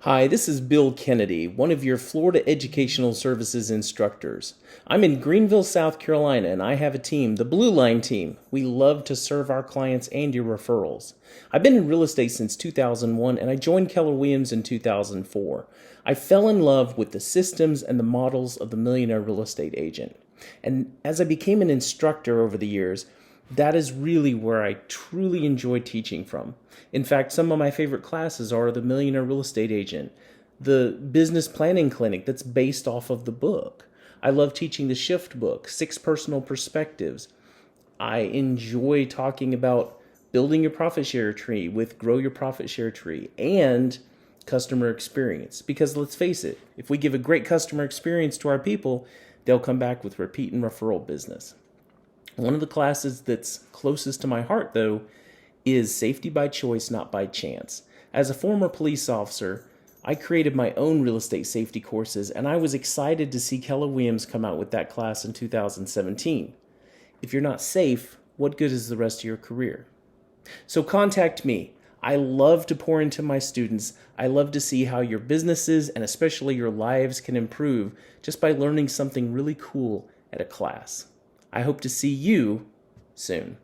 Hi, this is Bill Kennedy, one of your Florida Educational Services instructors. I'm in Greenville, South Carolina, and I have a team, the Blue Line team. We love to serve our clients and your referrals. I've been in real estate since 2001, and I joined Keller Williams in 2004. I fell in love with the systems and the models of the Millionaire Real Estate Agent. And as I became an instructor over the years, that is really where I truly enjoy teaching from. In fact, some of my favorite classes are the Millionaire Real Estate Agent, the Business Planning Clinic that's based off of the book. I love teaching the Shift book, 6 Personal Perspectives. I enjoy talking about building your profit share tree with Grow Your Profit Share Tree and customer experience. Because let's face it, if we give a great customer experience to our people, they'll come back with repeat and referral business. One of the classes that's closest to my heart, though, is Safety by Choice, Not by Chance. As a former police officer, I created my own real estate safety courses, and I was excited to see Keller Williams come out with that class in 2017. If you're not safe, what good is the rest of your career? So contact me. I love to pour into my students. I love to see how your businesses and especially your lives can improve just by learning something really cool at a class. I hope to see you soon.